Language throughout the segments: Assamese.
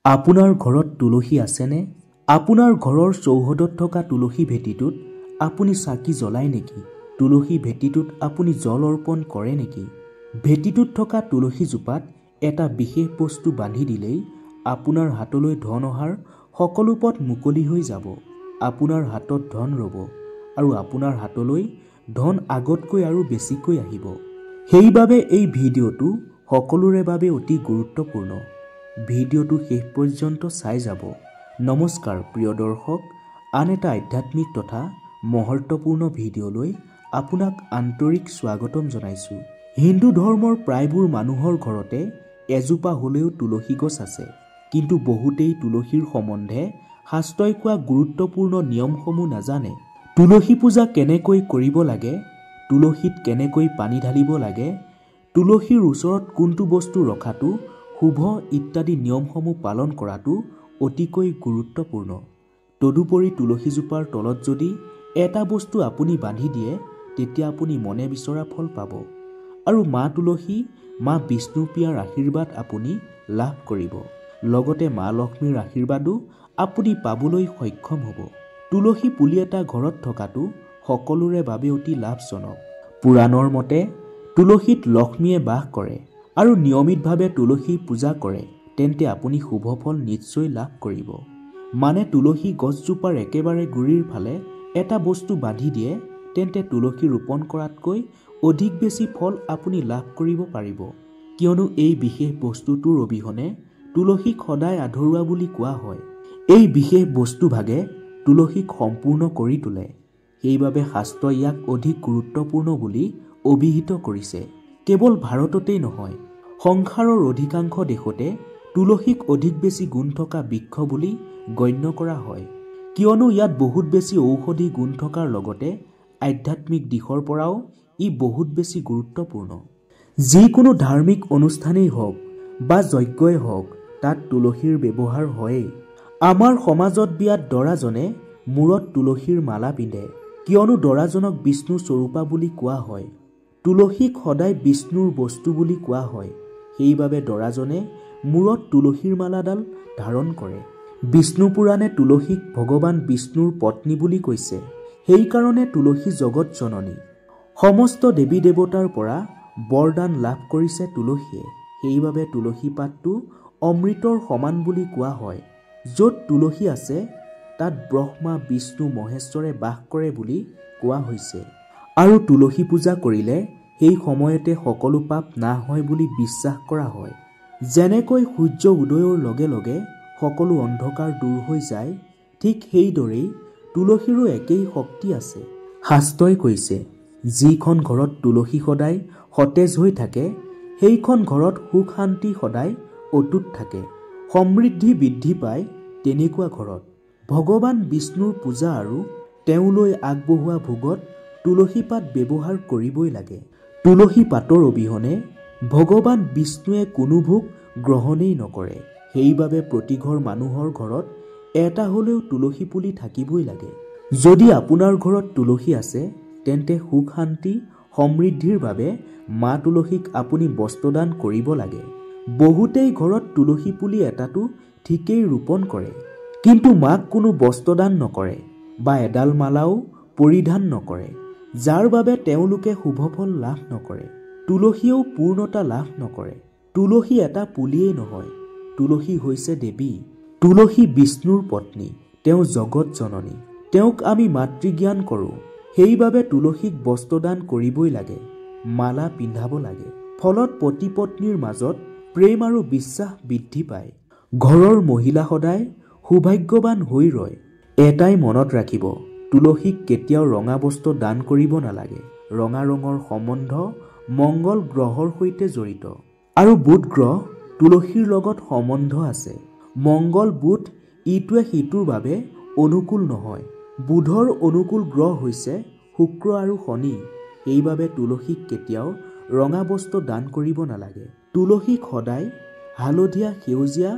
আপোনাৰ ঘৰত তুলসী আছেনে? আপোনাৰ ঘৰৰ চৌহদত থকা তুলসী ভেটিটোত আপুনি চাকি জ্বলায় নেকি? তুলসী ভেটিটোত আপুনি জল অৰ্পণ কৰে নেকি? ভেটিটোত থকা তুলসীজোপাত এটা বিশেষ বস্তু বান্ধি দিলেই আপোনাৰ হাতলৈ ধন অহাৰ সকলো পথ মুকলি হৈ যাব। আপোনাৰ হাতত ধন ৰ'ব আৰু আপোনাৰ হাতলৈ ধন আগতকৈ আৰু বেছিকৈ আহিব। সেইবাবে এই ভিডিঅ'টো সকলোৰে বাবে অতি গুৰুত্বপূৰ্ণ। ভিডিঅ'টো শেষ পৰ্যন্ত চাই যাব। নমস্কাৰ প্ৰিয় দৰ্শক, আন এটা আধ্যাত্মিক তথা মহত্বপূৰ্ণ ভিডিঅ'লৈ আপোনাক আন্তৰিক স্বাগতম জনাইছোঁ। হিন্দু ধৰ্মৰ প্ৰায়বোৰ মানুহৰ ঘৰতে এজোপা হ'লেও তুলসী গছ আছে, কিন্তু বহুতেই তুলসীৰ সম্বন্ধে শাস্ত্ৰই কোৱা গুৰুত্বপূৰ্ণ নিয়মসমূহ নাজানে। তুলসী পূজা কেনেকৈ কৰিব লাগে, তুলসীত কেনেকৈ পানী ঢালিব লাগে, তুলসীৰ ওচৰত কোনটো বস্তু ৰখাটো শুভ ইত্যাদি নিয়মসমূহ পালন কৰাটো অতিকৈ গুৰুত্বপূৰ্ণ। তদুপৰি তুলসীজোপাৰ তলত যদি এটা বস্তু আপুনি বান্ধি দিয়ে, তেতিয়া আপুনি মনে বিচৰা ফল পাব আৰু মা তুলসী, মা বিষ্ণুপ্ৰিয়াৰ আশীৰ্বাদ আপুনি লাভ কৰিব। লগতে মা লক্ষ্মীৰ আশীৰ্বাদো আপুনি পাবলৈ সক্ষম হ'ব। তুলসী পুলি এটা ঘৰত থকাটো সকলোৰে বাবে অতি লাভজনক। পুৰাণৰ মতে তুলসীত লক্ষ্মীয়ে বাস কৰে আৰু নিয়মিতভাৱে তুলসী পূজা কৰে, তেন্তে আপুনি শুভ ফল নিশ্চয় লাভ কৰিব। মানে তুলসী গছজোপাৰ একেবাৰে গুৰিৰ ফালে এটা বস্তু বান্ধি দিয়ে, তেন্তে তুলসী ৰোপণ কৰাতকৈ অধিক বেছি ফল আপুনি লাভ কৰিব পাৰিব। কিয়নো এই বিশেষ বস্তুটোৰ অবিহনে তুলসীক সদায় আধৰুৱা বুলি কোৱা হয়। এই বিশেষ বস্তুভাগে তুলসীক সম্পূৰ্ণ কৰি তোলে। সেইবাবে শাস্ত্ৰই ইয়াক অধিক গুৰুত্বপূৰ্ণ বুলি অভিহিত কৰিছে। কেৱল ভাৰততেই নহয়, সংসাৰৰ অধিকাংশ দেশতে তুলসীক অধিক বেছি গুণ থকা বৃক্ষ বুলি গণ্য কৰা হয়। কিয়নো ইয়াত বহুত বেছি ঔষধি গুণ থকাৰ লগতে আধ্যাত্মিক দিশৰ পৰাও ই বহুত বেছি গুৰুত্বপূৰ্ণ। যিকোনো ধাৰ্মিক অনুষ্ঠানেই হওক বা যজ্ঞই হওক, তাত তুলসীৰ ব্যৱহাৰ হয়েই। আমাৰ সমাজত বিয়াত দৰাজনে মূৰত তুলসীৰ মালা পিন্ধে, কিয়নো দৰাজনক বিষ্ণু স্বৰূপা বুলি কোৱা হয়। তুলসীক সদায় বিষ্ণুৰ বস্তু বুলি কোৱা হয়। সেইবাবে দৰাজনে মূৰত তুলসীৰ মালাডাল ধাৰণ কৰে। বিষ্ণু পুৰাণে তুলসীক ভগৱান বিষ্ণুৰ পত্নী বুলি কৈছে। সেইকাৰণে তুলসী জগত জননী। সমস্ত দেৱী দেৱতাৰ পৰা বৰদান লাভ কৰিছে তুলসীয়ে। সেইবাবে তুলসী পাতটো অমৃতৰ সমান বুলি কোৱা হয়। য'ত তুলসী আছে তাত ব্ৰহ্মা বিষ্ণু মহেশ্বৰে বাস কৰে বুলি কোৱা হৈছে। আৰু তুলসী পূজা কৰিলে সেই সময়তে সকলো পাপ নাশ হয় বুলি বিশ্বাস কৰা হয়। যেনেকৈ সূৰ্য উদয়ৰ লগে লগে সকলো অন্ধকাৰ দূৰ হৈ যায়, ঠিক সেইদৰেই তুলসীৰো একেই শক্তি আছে। শাস্ত্ৰই কৈছে, যিখন ঘৰত তুলসী সদায় সতেজ হৈ থাকে, সেইখন ঘৰত সুখ শান্তি সদায় অটুট থাকে, সমৃদ্ধি বৃদ্ধি পায় তেনেকুৱা ঘৰত। ভগৱান বিষ্ণুৰ পূজা আৰু তেওঁলৈ আগবঢ়োৱা ভোগত তুলসী পাত ব্যৱহাৰ কৰিবই লাগে। তুলসী পাতৰ অবিহনে ভগৱান বিষ্ণুৱে কোনো ভোগ গ্ৰহণেই নকৰে। সেইবাবে প্ৰতিঘৰ মানুহৰ ঘৰত এটা হ'লেও তুলসী পুলি থাকিবই লাগে। যদি আপোনাৰ ঘৰত তুলসী আছে, তেন্তে সুখ শান্তি সমৃদ্ধিৰ বাবে মা তুলসীক আপুনি বস্ত্ৰদান কৰিব লাগে। বহুতেই ঘৰত তুলসী পুলি এটাটো ঠিকেই ৰোপণ কৰে, কিন্তু মাক কোনো বস্ত্ৰদান নকৰে বা এডাল মালাও পৰিধান নকৰে, যাৰ বাবে তেওঁলোকে শুভ ফল লাভ নকৰে। তুলসীয়েও পূৰ্ণতা লাভ নকৰে। তুলসী এটা পুলিয়েই নহয়, তুলসী হৈছে দেৱী। তুলসী বিষ্ণুৰ পত্নী, তেওঁ জগত জননী। তেওঁক আমি মাতৃজ্ঞান কৰোঁ। সেইবাবে তুলসীক বস্ত্ৰদান কৰিবই লাগে, মালা পিন্ধাব লাগে। ফলত পতি পত্নীৰ মাজত প্ৰেম আৰু বিশ্বাস বৃদ্ধি পায়। ঘৰৰ মহিলা সদায় সৌভাগ্যৱান হৈ ৰয়। এটাই মনত ৰাখিব, তুলসীক কেতিয়াও ৰঙা বস্ত্ৰ দান কৰিব নালাগে। ৰঙা ৰঙৰ সম্বন্ধ মংগল গ্ৰহৰ সৈতে জড়িত। আৰু বুধ গ্ৰহ তুলসীৰ লগত সম্বন্ধ আছে। মংগল বুধ ইটোৱে সিটোৰ বাবে অনুকূল নহয়। বুধৰ অনুকূল গ্ৰহ হৈছে শুক্ৰ আৰু শনি। সেইবাবে তুলসীক কেতিয়াও ৰঙা বস্ত্ৰ দান কৰিব নালাগে। তুলসীক সদায় হালধীয়া, সেউজীয়া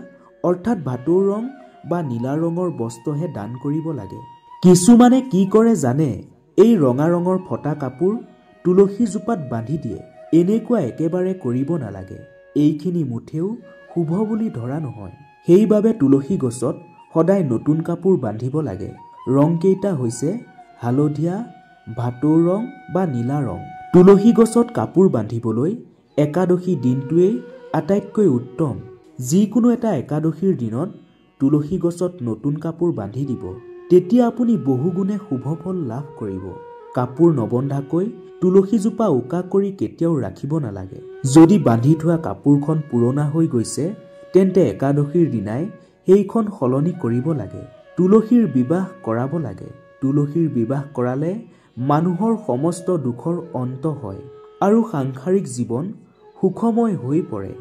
অৰ্থাৎ ভাটৌ ৰং বা নীলা ৰঙৰ বস্ত্ৰহে দান কৰিব লাগে। কিছুমানে কি কৰে জানে? এই ৰঙা ৰঙৰ ফটা কাপোৰ তুলসী জোপাত বান্ধি দিয়ে। এনেকুৱা একেবাৰে কৰিব নালাগে। এইখিনি মুঠেও শুভ বুলি ধৰা নহয়। সেইবাবে তুলসী গছত সদায় নতুন কাপোৰ বান্ধিব লাগে। ৰংকেইটা হৈছে হালধীয়া, ভাটৌ ৰং বা নীলা ৰং। তুলসী গছত কাপোৰ বান্ধিবলৈ একাদশী দিনটোৱেই আটাইতকৈ উত্তম। যিকোনো এটা একাদশীৰ দিনত তুলসী গছত নতুন কাপোৰ বান্ধি দিব। তেতিয়া আপুনি বহুগুণে শুভ ফল লাভ কৰিব। কাপোৰ নবন্ধাকৈ তুলসীজোপা উকা কৰি কেতিয়াও ৰাখিব নালাগে। যদি বান্ধি থোৱা কাপোৰখন পুৰণা হৈ গৈছে তেন্তে একাদশীৰ দিনাই সেইখন সলনি কৰিব লাগে। তুলসীৰ বিবাহ কৰাব লাগে। তুলসীৰ বিবাহ কৰালে মানুহৰ সমস্ত দুখৰ অন্ত হয় আৰু সাংসাৰিক জীৱন সুখময় হৈ পৰে।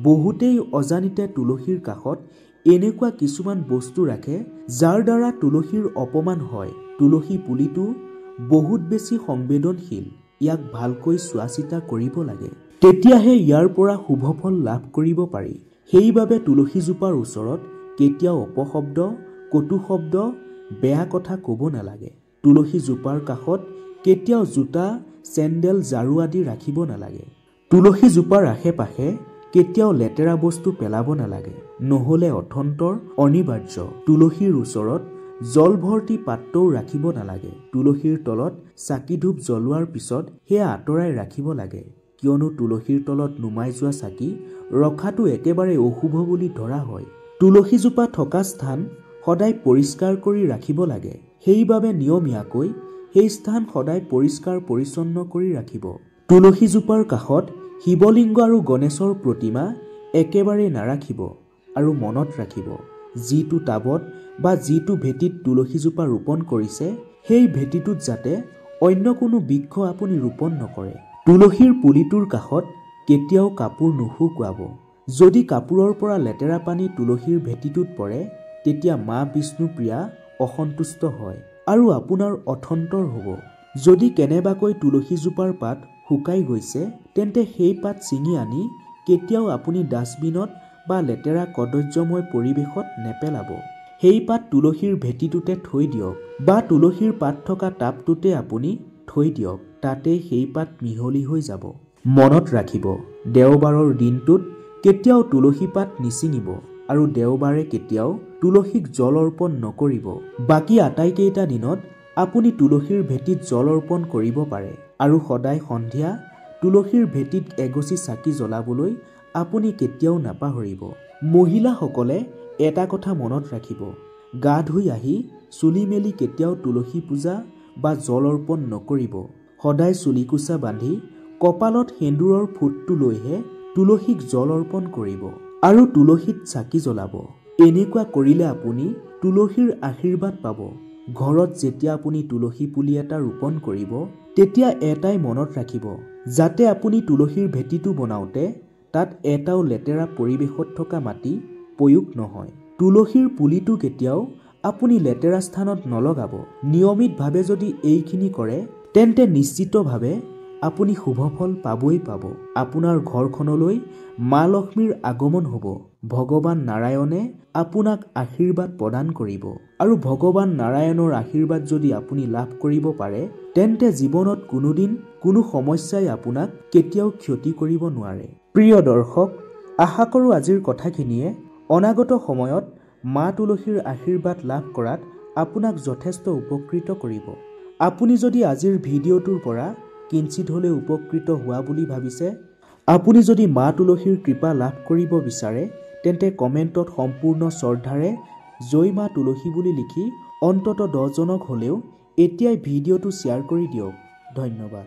বহুতেই অজানিতে তুলসীৰ কাষত এনেকুৱা কিছুমান বস্তু ৰাখে যাৰ দ্বাৰা তুলসীৰ অপমান হয়। তুলসী পুলিটো বহুত বেছি সংবেদনশীল। ইয়াক ভালকৈ চোৱা চিতা কৰিব লাগে। তেতিয়াহে ইয়াৰ পৰা শুভ ফল লাভ কৰিব পাৰি। সেইবাবে তুলসীজোপাৰ ওচৰত কেতিয়াও অপশব্দ, কটু শব্দ, বেয়া কথা ক'ব নালাগে। তুলসীজোপাৰ কাষত কেতিয়াও জোতা, চেণ্ডেল, ঝাৰু আদি ৰাখিব নালাগে। তুলসীজোপাৰ আশে পাশে কেতিয়াও লেতেৰা বস্তু পেলাব নালাগে, নহ'লে অথন্তৰ অনিবাৰ্য। তুলসীৰ ওচৰত জল ভৰ্তি পাত্ৰও ৰাখিব নালাগে। তুলসীৰ তলত চাকি ধূপ জ্বলোৱাৰ পিছত সেয়া আঁতৰাই ৰাখিব লাগে, কিয়নো তুলসীৰ তলত নুমাই যোৱা চাকি ৰখাটো একেবাৰে অশুভ বুলি ধৰা হয়। তুলসীজোপা থকা স্থান সদায় পৰিষ্কাৰ কৰি ৰাখিব লাগে। সেইবাবে নিয়মীয়াকৈ সেই স্থান সদায় পৰিষ্কাৰ পৰিচ্ছন্ন কৰি ৰাখিব। তুলসীজোপাৰ কাষত শিৱলিংগ আৰু গণেশৰ প্ৰতিমা একেবাৰে নাৰাখিব আৰু মনত ৰাখিব, যিটো টাবত বা যিটো ভেটিত তুলসীজোপা ৰোপণ কৰিছে সেই ভেটিটোত যাতে অন্য কোনো বৃক্ষ আপুনি ৰোপণ নকৰে। তুলসীৰ পুলিটোৰ কাষত কেতিয়াও কাপোৰ নুশুকুৱাব। যদি কাপোৰৰ পৰা লেতেৰা পানী তুলসীৰ ভেটিটোত পৰে তেতিয়া মা বিষ্ণুপ্ৰিয়া অসন্তুষ্ট হয় আৰু আপোনাৰ অথন্তৰ হ'ব। যদি কেনেবাকৈ তুলসীজোপাৰ পাত শুকাই গৈছে তেন্তে সেই পাত ছিঙি আনি কেতিয়াও আপুনি ডাষ্টবিনত বা লেতেৰা কদৰ্যময় পৰিৱেশত নেপেলাব। সেই পাত তুলসীৰ ভেটিটোতে থৈ দিয়ক বা তুলসীৰ পাত থকা টাবটোতে আপুনি থৈ দিয়ক, তাতেই সেই পাত মিহলি হৈ যাব। মনত ৰাখিব, দেওবাৰৰ দিনটোত কেতিয়াও তুলসী পাত নিছিঙিব আৰু দেওবাৰে কেতিয়াও তুলসীক জল অৰ্পণ নকৰিব। বাকী আটাইকেইটা দিনত আপুনি তুলসীৰ ভেটিত জল অৰ্পণ কৰিব পাৰে আৰু সদায় সন্ধিয়া তুলসীৰ ভেটিত এগছি চাকি জ্বলাবলৈ আপুনি কেতিয়াও নাপাহৰিব। মহিলাসকলে এটা কথা মনত ৰাখিব, গা ধুই আহি চুলি মেলি কেতিয়াও তুলসী পূজা বা জল অৰ্পণ নকৰিব। সদায় চুলিকোছা বান্ধি কপালত সেন্দুৰৰ ফুটটো লৈহে তুলসীক জল অৰ্পণ কৰিব আৰু তুলসীত চাকি জ্বলাব। এনেকুৱা কৰিলে আপুনি তুলসীৰ আশীৰ্বাদ পাব। ঘৰত যেতিয়া আপুনি তুলসী পুলি এটা ৰোপণ কৰিব তেতিয়া এটাই মনত ৰাখিব, যাতে আপুনি তুলসীৰ ভেটিটো বনাওঁতে তাত এটাও লেতেৰা পৰিৱেশত থকা মাটি প্ৰয়োগ নহয়। তুলসীৰ পুলিটো কেতিয়াও আপুনি লেতেৰা স্থানত নলগাব। নিয়মিতভাৱে যদি এইখিনি কৰে তেন্তে নিশ্চিতভাৱে আপুনি শুভ ফল পাবই পাব। আপোনাৰ ঘৰখনলৈ মা লক্ষ্মীৰ আগমন হ'ব। ভগৱান নাৰায়ণে আপোনাক আশীৰ্বাদ প্ৰদান কৰিব আৰু ভগৱান নাৰায়ণৰ আশীৰ্বাদ যদি আপুনি লাভ কৰিব পাৰে তেন্তে জীৱনত কোনোদিন কোনো সমস্যাই আপোনাক কেতিয়াও ক্ষতি কৰিব নোৱাৰে। প্ৰিয় দৰ্শক, আশা কৰোঁ আজিৰ কথাখিনিয়ে অনাগত সময়ত মা তুলসীৰ আশীৰ্বাদ লাভ কৰাত আপোনাক যথেষ্ট উপকৃত কৰিব। আপুনি যদি আজিৰ ভিডিঅ'টোৰ পৰা কিঞ্চিত হ'লেও উপকৃত হোৱা বুলি ভাবিছে, আপুনি যদি মা তুলসীৰ কৃপা লাভ কৰিব বিচাৰে তেন্তে কমেণ্টত সম্পূৰ্ণ শ্ৰদ্ধাৰে জয় মা তুলসী বুলি লিখি অন্ততঃ 10জনক হ'লেও এতিয়াই ভিডিঅ'টো শ্বেয়াৰ কৰি দিয়ক। ধন্যবাদ।